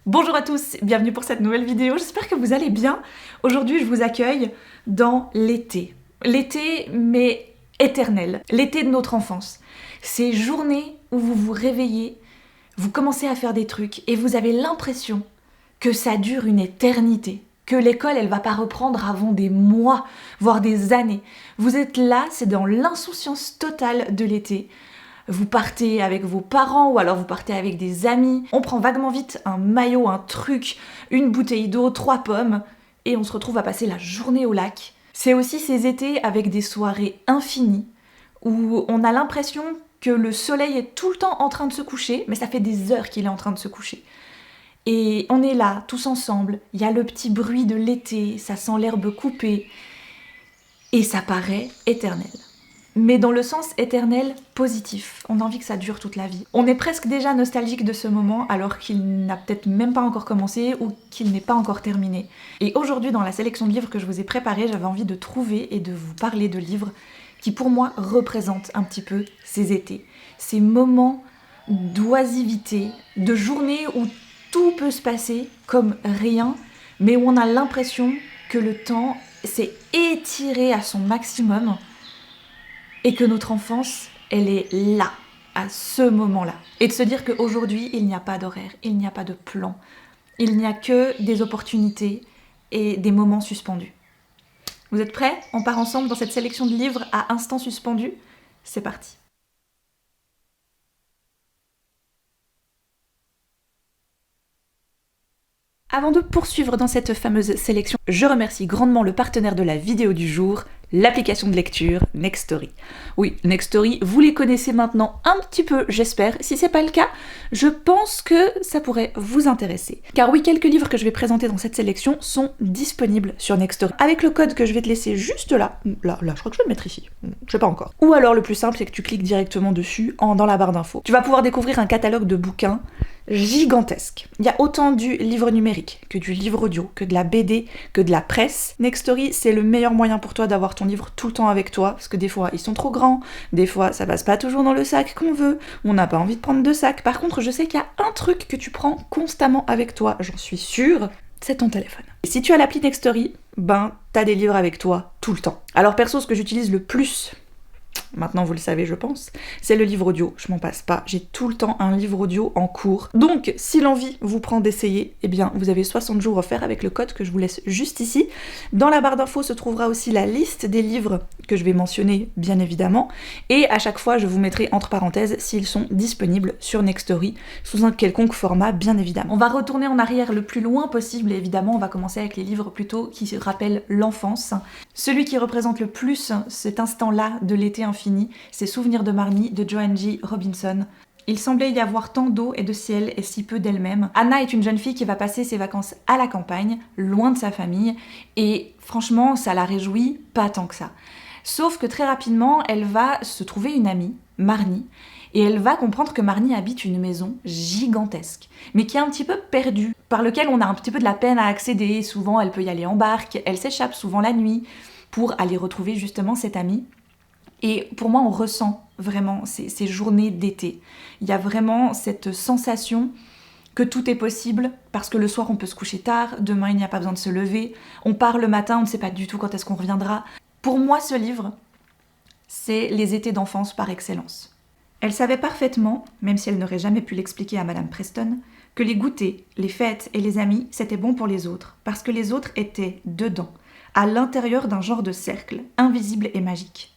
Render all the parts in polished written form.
Bonjour à tous, bienvenue pour cette nouvelle vidéo, j'espère que vous allez bien. Aujourd'hui je vous accueille dans l'été. L'été mais éternel, l'été de notre enfance. Ces journées où vous vous réveillez, vous commencez à faire des trucs et vous avez l'impression que ça dure une éternité. Que l'école, elle va pas reprendre avant des mois, voire des années. Vous êtes là, c'est dans l'insouciance totale de l'été. Vous partez avec vos parents ou alors vous partez avec des amis. On prend vaguement vite un maillot, un truc, une bouteille d'eau, 3 pommes et on se retrouve à passer la journée au lac. C'est aussi ces étés avec des soirées infinies où on a l'impression que le soleil est tout le temps en train de se coucher, mais ça fait des heures qu'il est en train de se coucher. Et on est là, tous ensemble, il y a le petit bruit de l'été, ça sent l'herbe coupée, et ça paraît éternel. Mais dans le sens éternel positif, on a envie que ça dure toute la vie. On est presque déjà nostalgique de ce moment alors qu'il n'a peut-être même pas encore commencé ou qu'il n'est pas encore terminé. Et aujourd'hui dans la sélection de livres que je vous ai préparée, j'avais envie de trouver et de vous parler de livres qui pour moi représentent un petit peu ces étés. Ces moments d'oisivité, de journées où tout peut se passer comme rien, mais où on a l'impression que le temps s'est étiré à son maximum et que notre enfance, elle est là, à ce moment-là. Et de se dire qu'aujourd'hui, il n'y a pas d'horaire, il n'y a pas de plan, il n'y a que des opportunités et des moments suspendus. Vous êtes prêts? On part ensemble dans cette sélection de livres à instants suspendus? C'est parti. Avant de poursuivre dans cette fameuse sélection, je remercie grandement le partenaire de la vidéo du jour, l'application de lecture Nextory. Oui, Nextory, vous les connaissez maintenant un petit peu, j'espère. Si c'est pas le cas, je pense que ça pourrait vous intéresser. Car oui, quelques livres que je vais présenter dans cette sélection sont disponibles sur Nextory. Avec le code que je vais te laisser juste là, je crois que je vais le mettre ici, je sais pas encore. Ou alors le plus simple, c'est que tu cliques directement dessus dans la barre d'infos. Tu vas pouvoir découvrir un catalogue de bouquins gigantesque. Il y a autant du livre numérique que du livre audio, que de la BD, que de la presse. Nextory, c'est le meilleur moyen pour toi d'avoir ton livre tout le temps avec toi, parce que des fois ils sont trop grands, des fois ça passe pas toujours dans le sac qu'on veut, on n'a pas envie de prendre 2 sacs. Par contre, je sais qu'il y a un truc que tu prends constamment avec toi, j'en suis sûre, c'est ton téléphone. Et si tu as l'appli Nextory, t'as des livres avec toi tout le temps. Alors perso, ce que j'utilise le plus, maintenant vous le savez je pense, c'est le livre audio, je m'en passe pas, j'ai tout le temps un livre audio en cours. Donc si l'envie vous prend d'essayer, eh bien vous avez 60 jours offerts avec le code que je vous laisse juste ici. Dans la barre d'infos se trouvera aussi la liste des livres que je vais mentionner bien évidemment, et à chaque fois je vous mettrai entre parenthèses s'ils sont disponibles sur Nextory sous un quelconque format bien évidemment. On va retourner en arrière le plus loin possible et évidemment on va commencer avec les livres plutôt qui rappellent l'enfance. Celui qui représente le plus cet instant-là de l'été infini, c'est Souvenirs de Marnie de Joanne J. Robinson. Il semblait y avoir tant d'eau et de ciel et si peu d'elle-même. Anna est une jeune fille qui va passer ses vacances à la campagne, loin de sa famille, et franchement, ça la réjouit pas tant que ça. Sauf que très rapidement, elle va se trouver une amie, Marnie, et elle va comprendre que Marnie habite une maison gigantesque, mais qui est un petit peu perdue, par lequel on a un petit peu de la peine à accéder. Souvent, elle peut y aller en barque, elle s'échappe souvent la nuit pour aller retrouver justement cette amie. Et pour moi, on ressent vraiment ces journées d'été. Il y a vraiment cette sensation que tout est possible, parce que le soir, on peut se coucher tard, demain, il n'y a pas besoin de se lever, on part le matin, on ne sait pas du tout quand est-ce qu'on reviendra. Pour moi, ce livre, c'est les étés d'enfance par excellence. Elle savait parfaitement, même si elle n'aurait jamais pu l'expliquer à Madame Preston, que les goûters, les fêtes et les amis, c'était bon pour les autres, parce que les autres étaient dedans, à l'intérieur d'un genre de cercle, invisible et magique.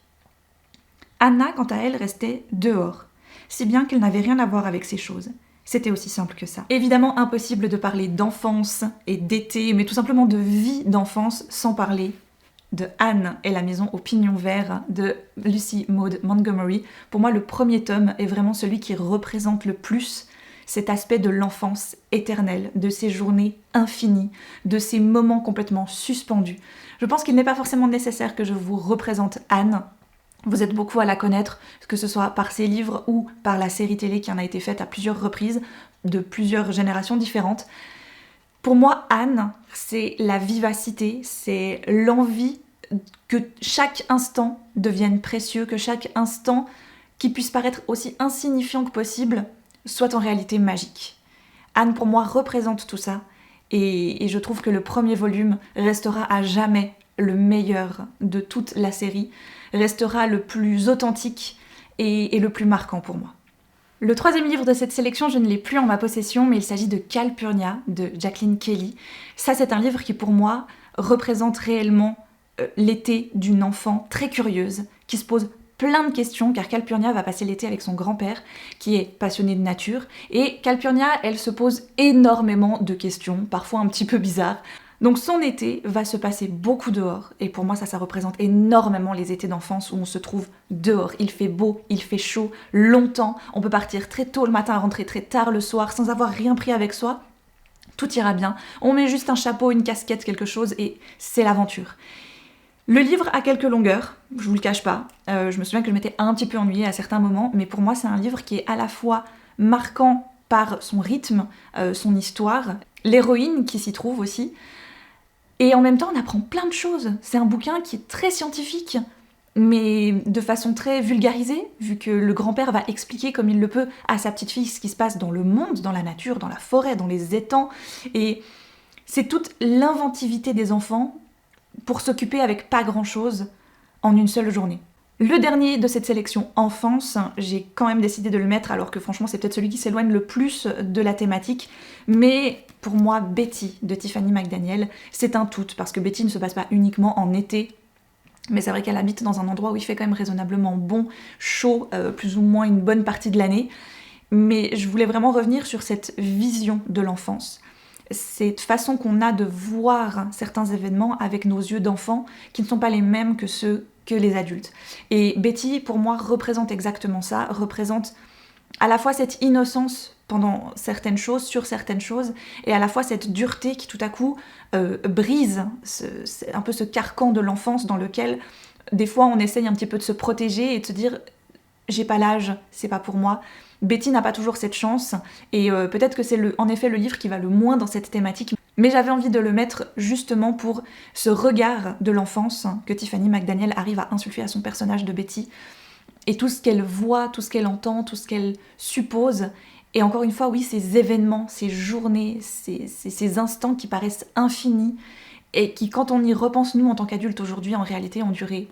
Anna, quant à elle, restait dehors, si bien qu'elle n'avait rien à voir avec ces choses. C'était aussi simple que ça. Évidemment, impossible de parler d'enfance et d'été, mais tout simplement de vie d'enfance sans parler de Anne et la maison au pignon vert de Lucy Maud Montgomery. Pour moi, le premier tome est vraiment celui qui représente le plus cet aspect de l'enfance éternelle, de ces journées infinies, de ces moments complètement suspendus. Je pense qu'il n'est pas forcément nécessaire que je vous représente Anne. Vous êtes beaucoup à la connaître, que ce soit par ses livres ou par la série télé qui en a été faite à plusieurs reprises, de plusieurs générations différentes. Pour moi, Anne, c'est la vivacité, c'est l'envie que chaque instant devienne précieux, que chaque instant qui puisse paraître aussi insignifiant que possible soit en réalité magique. Anne pour moi représente tout ça et je trouve que le premier volume restera à jamais le meilleur de toute la série, restera le plus authentique et le plus marquant pour moi. Le troisième livre de cette sélection, je ne l'ai plus en ma possession, mais il s'agit de Calpurnia de Jacqueline Kelly. Ça, c'est un livre qui pour moi représente réellement l'été d'une enfant très curieuse, qui se pose plein de questions, car Calpurnia va passer l'été avec son grand-père, qui est passionné de nature, et Calpurnia, elle se pose énormément de questions, parfois un petit peu bizarres. Donc son été va se passer beaucoup dehors, et pour moi ça représente énormément les étés d'enfance où on se trouve dehors. Il fait beau, il fait chaud, longtemps, on peut partir très tôt le matin, rentrer très tard le soir, sans avoir rien pris avec soi. Tout ira bien, on met juste un chapeau, une casquette, quelque chose, et c'est l'aventure. Le livre a quelques longueurs, je vous le cache pas. Je me souviens que je m'étais un petit peu ennuyée à certains moments, mais pour moi c'est un livre qui est à la fois marquant par son rythme, son histoire, l'héroïne qui s'y trouve aussi, et en même temps on apprend plein de choses. C'est un bouquin qui est très scientifique, mais de façon très vulgarisée, vu que le grand-père va expliquer comme il le peut à sa petite fille ce qui se passe dans le monde, dans la nature, dans la forêt, dans les étangs, et c'est toute l'inventivité des enfants pour s'occuper avec pas grand-chose en une seule journée. Le dernier de cette sélection enfance, j'ai quand même décidé de le mettre alors que franchement c'est peut-être celui qui s'éloigne le plus de la thématique, mais pour moi Betty de Tiffany McDaniel, c'est un tout, parce que Betty ne se passe pas uniquement en été, mais c'est vrai qu'elle habite dans un endroit où il fait quand même raisonnablement bon, chaud, plus ou moins une bonne partie de l'année, mais je voulais vraiment revenir sur cette vision de l'enfance. Cette façon qu'on a de voir certains événements avec nos yeux d'enfant qui ne sont pas les mêmes que ceux que les adultes. Et Betty, pour moi, représente exactement ça, représente à la fois cette innocence pendant certaines choses, sur certaines choses, et à la fois cette dureté qui tout à coup brise un peu ce carcan de l'enfance dans lequel des fois on essaye un petit peu de se protéger et de se dire « j'ai pas l'âge, c'est pas pour moi ». Betty n'a pas toujours cette chance, et peut-être que c'est en effet le livre qui va le moins dans cette thématique, mais j'avais envie de le mettre justement pour ce regard de l'enfance que Tiffany McDaniel arrive à insuffler à son personnage de Betty, et tout ce qu'elle voit, tout ce qu'elle entend, tout ce qu'elle suppose, et encore une fois, oui, ces événements, ces journées, ces instants qui paraissent infinis, et qui, quand on y repense, nous, en tant qu'adultes aujourd'hui, en réalité, ont duré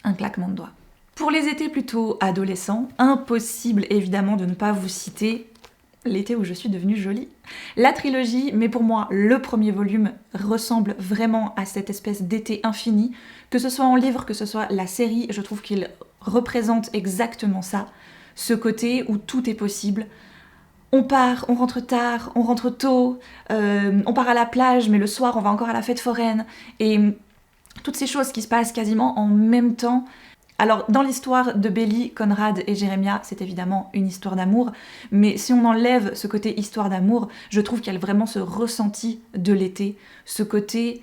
un claquement de doigts. Pour les étés plutôt adolescents, impossible évidemment de ne pas vous citer L'été où je suis devenue jolie. La trilogie, mais pour moi le premier volume, ressemble vraiment à cette espèce d'été infini. Que ce soit en livre, que ce soit la série, je trouve qu'il représente exactement ça. Ce côté où tout est possible. On part, on rentre tard, on rentre tôt, on part à la plage, mais le soir on va encore à la fête foraine. Et toutes ces choses qui se passent quasiment en même temps. Alors, dans l'histoire de Belly, Conrad et Jérémia, c'est évidemment une histoire d'amour, mais si on enlève ce côté histoire d'amour, je trouve qu'il y a vraiment ce ressenti de l'été, ce côté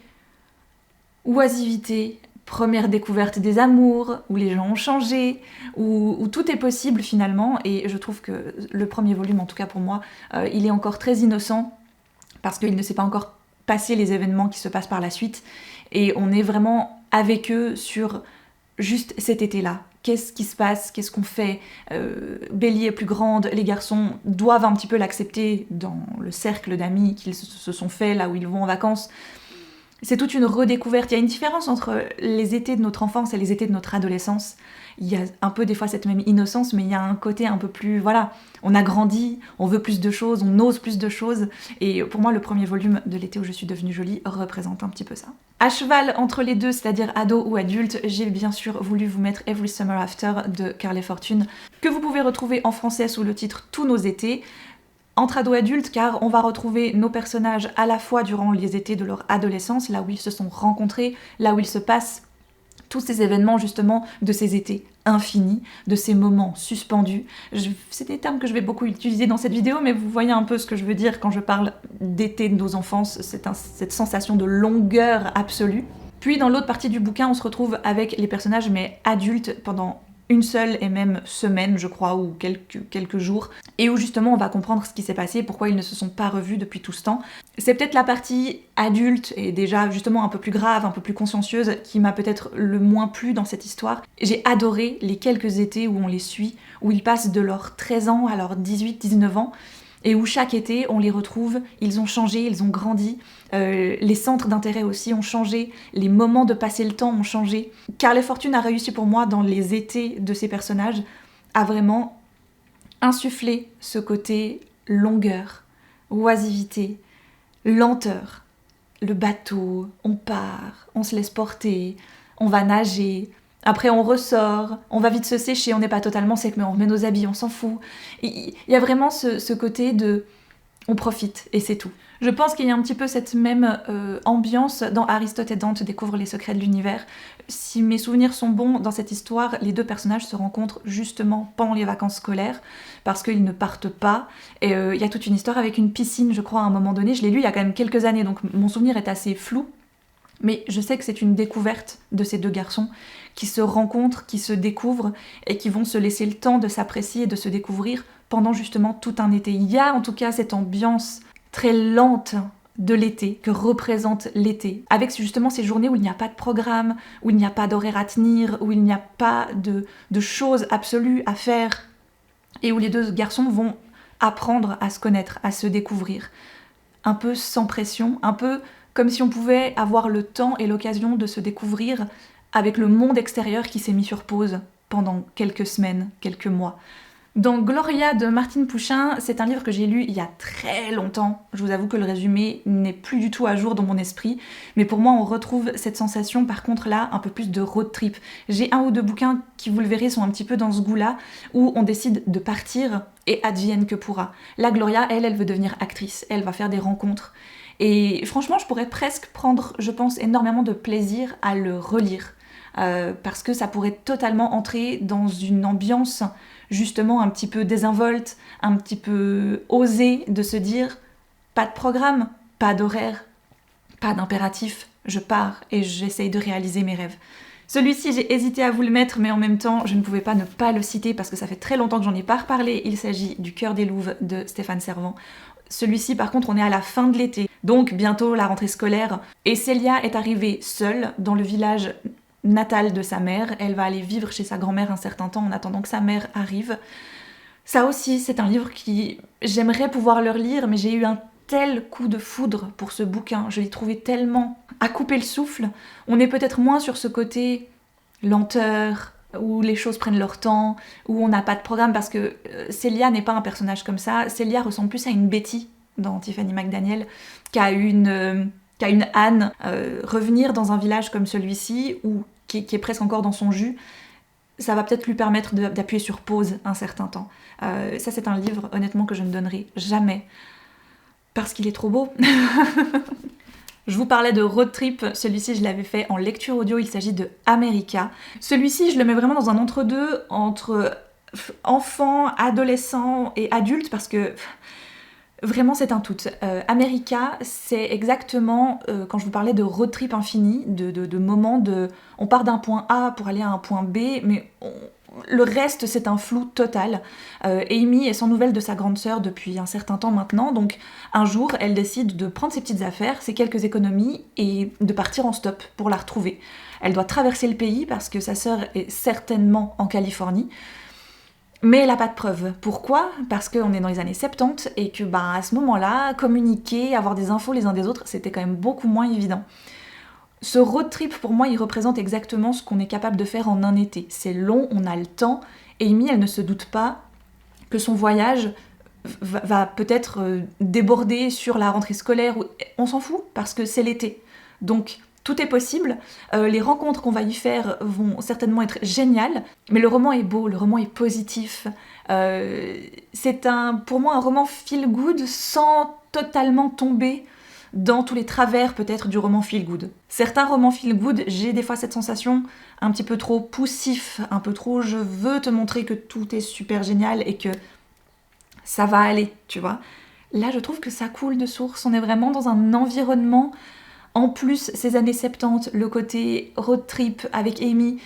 oisivité, première découverte des amours, où les gens ont changé, où tout est possible finalement, et je trouve que le premier volume, en tout cas pour moi, il est encore très innocent, parce qu'il ne s'est pas encore passé les événements qui se passent par la suite, et on est vraiment avec eux sur juste cet été-là. Qu'est-ce qui se passe? Qu'est-ce qu'on fait? Belly est plus grande, les garçons doivent un petit peu l'accepter dans le cercle d'amis qu'ils se sont faits là où ils vont en vacances. C'est toute une redécouverte. Il y a une différence entre les étés de notre enfance et les étés de notre adolescence. Il y a un peu des fois cette même innocence, mais il y a un côté un peu plus... Voilà, on a grandi, on veut plus de choses, on ose plus de choses. Et pour moi, le premier volume de L'été où je suis devenue jolie représente un petit peu ça. À cheval entre les deux, c'est-à-dire ado ou adulte, j'ai bien sûr voulu vous mettre Every Summer After de Carly Fortune, que vous pouvez retrouver en français sous le titre Tous nos étés. Entre ados et adultes, car on va retrouver nos personnages à la fois durant les étés de leur adolescence, là où ils se sont rencontrés, là où il se passe tous ces événements justement de ces étés infinis, de ces moments suspendus. C'est des termes que je vais beaucoup utiliser dans cette vidéo, mais vous voyez un peu ce que je veux dire quand je parle d'été de nos enfances, cette sensation de longueur absolue. Puis dans l'autre partie du bouquin, on se retrouve avec les personnages mais adultes pendant une seule et même semaine, je crois, ou quelques jours, et où justement on va comprendre ce qui s'est passé, pourquoi ils ne se sont pas revus depuis tout ce temps. C'est peut-être la partie adulte, et déjà justement un peu plus grave, un peu plus consciencieuse, qui m'a peut-être le moins plu dans cette histoire. J'ai adoré les quelques étés où on les suit, où ils passent de leurs 13 ans à leurs 18-19 ans, et où chaque été on les retrouve, ils ont changé, ils ont grandi, les centres d'intérêt aussi ont changé, les moments de passer le temps ont changé. Carl Fortune a réussi pour moi dans les étés de ces personnages à vraiment insuffler ce côté longueur, oisivité, lenteur. Le bateau, on part, on se laisse porter, on va nager, après on ressort, on va vite se sécher, on n'est pas totalement sec mais on remet nos habits, on s'en fout. Il y a vraiment ce côté de on profite et c'est tout. Je pense qu'il y a un petit peu cette même ambiance dans Aristote et Dante découvrent les secrets de l'univers. Si mes souvenirs sont bons, dans cette histoire, les deux personnages se rencontrent justement pendant les vacances scolaires parce qu'ils ne partent pas. Et il y a toute une histoire avec une piscine, je crois, à un moment donné. Je l'ai lu il y a quand même quelques années, donc mon souvenir est assez flou. Mais je sais que c'est une découverte de ces deux garçons qui se rencontrent, qui se découvrent et qui vont se laisser le temps de s'apprécier et de se découvrir pendant justement tout un été. Il y a en tout cas cette ambiance très lente de l'été, que représente l'été, avec justement ces journées où il n'y a pas de programme, où il n'y a pas d'horaire à tenir, où il n'y a pas de choses absolues à faire, et où les deux garçons vont apprendre à se connaître, à se découvrir, un peu sans pression, un peu comme si on pouvait avoir le temps et l'occasion de se découvrir avec le monde extérieur qui s'est mis sur pause pendant quelques semaines, quelques mois. Dans Gloria de Martine Pouchin, c'est un livre que j'ai lu il y a très longtemps. Je vous avoue que le résumé n'est plus du tout à jour dans mon esprit, mais pour moi on retrouve cette sensation par contre là, un peu plus de road trip. J'ai un ou deux bouquins qui, vous le verrez, sont un petit peu dans ce goût-là, où on décide de partir et advienne que pourra. Là, Gloria, elle veut devenir actrice, elle va faire des rencontres. Et franchement, je pourrais presque prendre, je pense, énormément de plaisir à le relire. Parce que ça pourrait totalement entrer dans une ambiance justement un petit peu désinvolte, un petit peu osée, de se dire pas de programme, pas d'horaire, pas d'impératif, je pars et j'essaye de réaliser mes rêves. Celui-ci, j'ai hésité à vous le mettre, mais en même temps, je ne pouvais pas ne pas le citer parce que ça fait très longtemps que j'en ai pas reparlé. Il s'agit du Cœur des Louves de Stéphane Servan. Celui-ci, par contre, on est à la fin de l'été, donc bientôt la rentrée scolaire. Et Célia est arrivée seule dans le village natal de sa mère. Elle va aller vivre chez sa grand-mère un certain temps en attendant que sa mère arrive. Ça aussi, c'est un livre qui... j'aimerais pouvoir le relire, mais j'ai eu un tel coup de foudre pour ce bouquin. Je l'ai trouvé tellement à couper le souffle. On est peut-être moins sur ce côté lenteur, où les choses prennent leur temps, où on n'a pas de programme, parce que Célia n'est pas un personnage comme ça. Célia ressemble plus à une Betty dans Tiffany McDaniel qu'à une Anne. Revenir dans un village comme celui-ci, ou qui est presque encore dans son jus, ça va peut-être lui permettre d'appuyer sur pause un certain temps. Ça, c'est un livre, honnêtement, que je ne donnerai jamais, parce qu'il est trop beau. Je vous parlais de road trip, celui-ci je l'avais fait en lecture audio, il s'agit de America. Celui-ci, je le mets vraiment dans un entre-deux, entre enfant, adolescent et adulte, parce que vraiment c'est un tout. America, c'est exactement, quand je vous parlais de road trip infini, de moments de... on part d'un point A pour aller à un point B, mais le reste c'est un flou total. Amy est sans nouvelles de sa grande sœur depuis un certain temps maintenant, donc un jour elle décide de prendre ses petites affaires, ses quelques économies, et de partir en stop pour la retrouver. Elle doit traverser le pays parce que sa sœur est certainement en Californie, mais elle n'a pas de preuves. Pourquoi ? Parce qu'on est dans les années 70 et que à ce moment-là, communiquer, avoir des infos les uns des autres, c'était quand même beaucoup moins évident. Ce road trip, pour moi, il représente exactement ce qu'on est capable de faire en un été. C'est long, on a le temps. Amy, elle ne se doute pas que son voyage va peut-être déborder sur la rentrée scolaire. On s'en fout, parce que c'est l'été. Donc, tout est possible. Les rencontres qu'on va y faire vont certainement être géniales. Mais le roman est beau, le roman est positif. C'est pour moi un roman feel good sans totalement tomber dans tous les travers peut-être du roman feel good. Certains romans feel good, j'ai des fois cette sensation un petit peu trop poussif, un peu trop je veux te montrer que tout est super génial et que ça va aller, tu vois. Là, je trouve que ça coule de source. On est vraiment dans un environnement. En plus, ces années 70, le côté road trip avec Amy,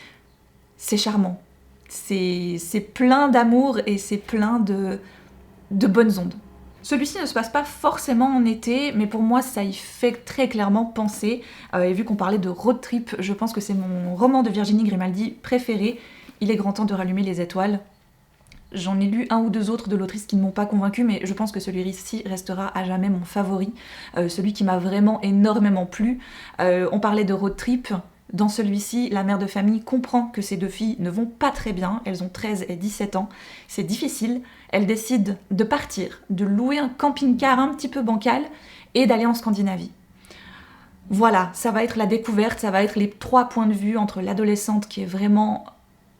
c'est charmant. C'est plein d'amour et c'est plein de bonnes ondes. Celui-ci ne se passe pas forcément en été, mais pour moi, ça y fait très clairement penser. Et vu qu'on parlait de road trip, je pense que c'est mon roman de Virginie Grimaldi préféré. Il est grand temps de rallumer les étoiles. J'en ai lu un ou deux autres de l'autrice qui ne m'ont pas convaincue, mais je pense que celui-ci restera à jamais mon favori, celui qui m'a vraiment énormément plu. On parlait de road trip. Dans celui-ci, la mère de famille comprend que ses deux filles ne vont pas très bien, elles ont 13 et 17 ans, c'est difficile, elle décide de partir, de louer un camping-car un petit peu bancal et d'aller en Scandinavie. Voilà, ça va être la découverte, ça va être les 3 points de vue entre l'adolescente qui est vraiment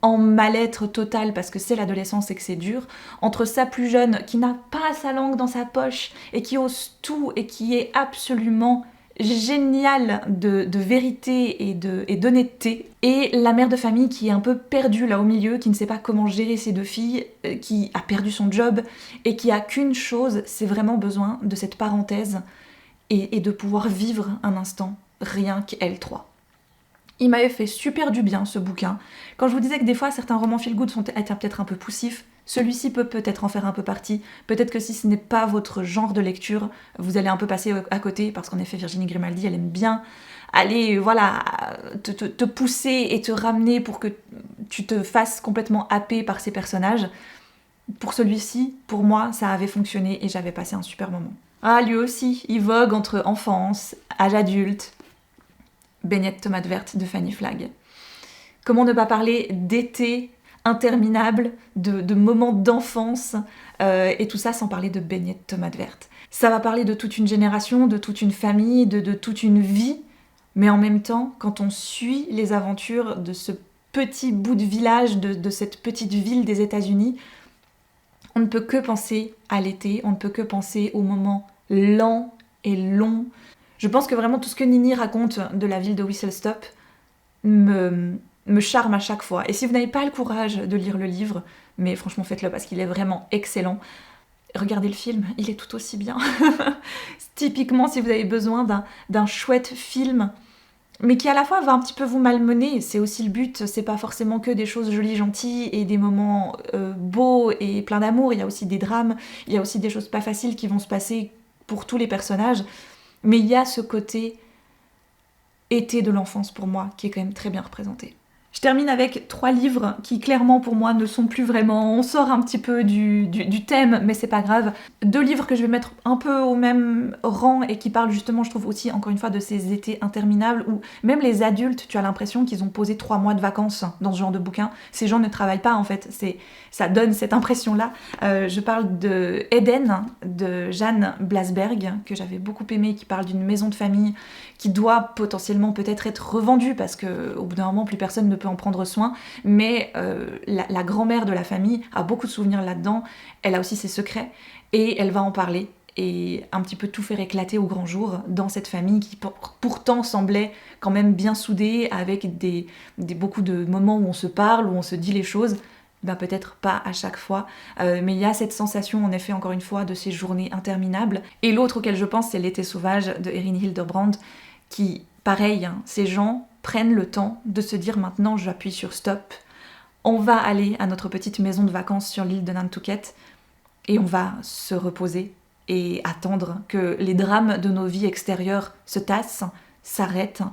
en mal-être total parce que c'est l'adolescence et que c'est dur, entre sa plus jeune qui n'a pas sa langue dans sa poche et qui ose tout et qui est absolument géniale de vérité et d'honnêteté, et la mère de famille qui est un peu perdue là au milieu, qui ne sait pas comment gérer ses deux filles, qui a perdu son job et qui a qu'une chose, c'est vraiment besoin de cette parenthèse et de pouvoir vivre un instant, rien qu'elles trois. Il m'avait fait super du bien ce bouquin. Quand je vous disais que des fois certains romans feel-good sont peut-être un peu poussifs, celui-ci peut peut-être en faire un peu partie. Peut-être que si ce n'est pas votre genre de lecture, vous allez un peu passer à côté, parce qu'en effet Virginie Grimaldi, elle aime bien aller te pousser et te ramener pour que tu te fasses complètement happer par ces personnages. Pour celui-ci, pour moi, ça avait fonctionné et j'avais passé un super moment. Ah, lui aussi, il vogue entre enfance, âge adulte. Baignette tomate verte de Fanny Flagg. Comment ne pas parler d'été interminable, de moments d'enfance, et tout ça sans parler de baignette tomate verte. Ça va parler de toute une génération, de toute une famille, de toute une vie, mais en même temps, quand on suit les aventures de ce petit bout de village, de cette petite ville des États-Unis, on ne peut que penser à l'été, on ne peut que penser aux moments lents et longs. Je pense que vraiment tout ce que Nini raconte de la ville de Whistle Stop me charme à chaque fois. Et si vous n'avez pas le courage de lire le livre, mais franchement faites-le parce qu'il est vraiment excellent, regardez le film, il est tout aussi bien. Typiquement si vous avez besoin d'un chouette film, mais qui à la fois va un petit peu vous malmener, c'est aussi le but, c'est pas forcément que des choses jolies, gentilles et des moments beaux et pleins d'amour, il y a aussi des drames, il y a aussi des choses pas faciles qui vont se passer pour tous les personnages. Mais il y a ce côté été de l'enfance pour moi qui est quand même très bien représenté. Je termine avec 3 livres qui clairement pour moi ne sont plus vraiment... On sort un petit peu du thème, mais c'est pas grave. 2 livres que je vais mettre un peu au même rang et qui parlent justement, je trouve aussi, encore une fois, de ces étés interminables où même les adultes, tu as l'impression qu'ils ont posé 3 mois de vacances dans ce genre de bouquin. Ces gens ne travaillent pas en fait, ça donne cette impression-là. Je parle de Eden, de Jeanne Blasberg, que j'avais beaucoup aimé, qui parle d'une maison de famille qui doit potentiellement peut-être être revendue parce qu'au bout d'un moment, plus personne ne peut en prendre soin, mais la grand-mère de la famille a beaucoup de souvenirs là-dedans, elle a aussi ses secrets, et elle va en parler, et un petit peu tout faire éclater au grand jour dans cette famille qui pourtant semblait quand même bien soudée, avec beaucoup de moments où on se parle, où on se dit les choses, ben peut-être pas à chaque fois, mais il y a cette sensation en effet encore une fois de ces journées interminables. Et l'autre auquel je pense c'est L'été sauvage de Erin Hilderbrand, qui, pareil, hein, ces gens prennent le temps de se dire maintenant j'appuie sur stop, on va aller à notre petite maison de vacances sur l'île de Nantucket et on va se reposer et attendre que les drames de nos vies extérieures se tassent, s'arrêtent,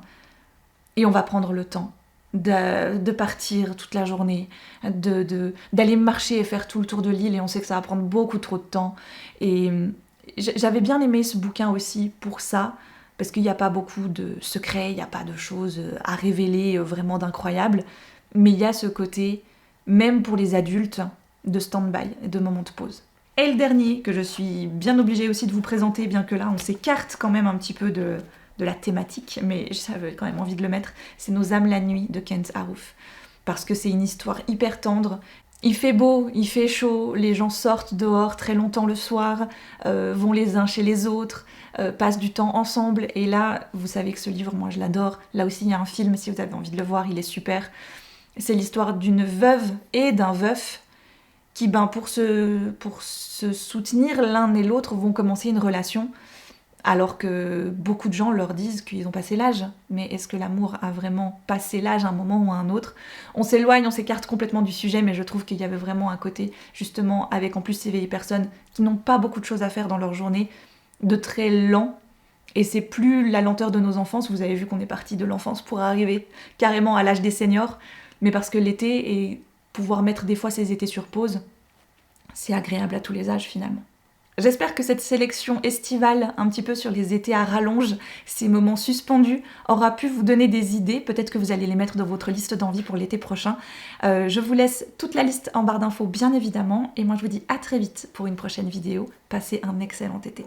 et on va prendre le temps de partir toute la journée, d'aller marcher et faire tout le tour de l'île, et on sait que ça va prendre beaucoup trop de temps. Et j'avais bien aimé ce bouquin aussi pour ça, parce qu'il n'y a pas beaucoup de secrets, il n'y a pas de choses à révéler vraiment d'incroyables, mais il y a ce côté, même pour les adultes, de stand-by, de moment de pause. Et le dernier, que je suis bien obligée aussi de vous présenter, bien que là on s'écarte quand même un petit peu de la thématique, mais j'avais quand même envie de le mettre, c'est Nos âmes la nuit de Kent Aruf, parce que c'est une histoire hyper tendre. Il fait beau, il fait chaud, les gens sortent dehors très longtemps le soir, vont les uns chez les autres, passent du temps ensemble, et là, vous savez que ce livre, moi je l'adore, là aussi il y a un film, si vous avez envie de le voir, il est super. C'est l'histoire d'une veuve et d'un veuf qui, pour se soutenir l'un et l'autre, vont commencer une relation, alors que beaucoup de gens leur disent qu'ils ont passé l'âge. Mais est-ce que l'amour a vraiment passé l'âge à un moment ou à un autre ? On s'éloigne, on s'écarte complètement du sujet, mais je trouve qu'il y avait vraiment un côté, justement, avec en plus ces vieilles personnes qui n'ont pas beaucoup de choses à faire dans leur journée, de très lent. Et c'est plus la lenteur de nos enfances, vous avez vu qu'on est parti de l'enfance pour arriver carrément à l'âge des seniors, mais parce que l'été, et pouvoir mettre des fois ces étés sur pause, C'est agréable à tous les âges finalement. J'espère que cette sélection estivale, un petit peu sur les étés à rallonge, ces moments suspendus, aura pu vous donner des idées. Peut-être que vous allez les mettre dans votre liste d'envie pour l'été prochain. Je vous laisse toute la liste en barre d'infos, bien évidemment. Et moi, je vous dis à très vite pour une prochaine vidéo. Passez un excellent été.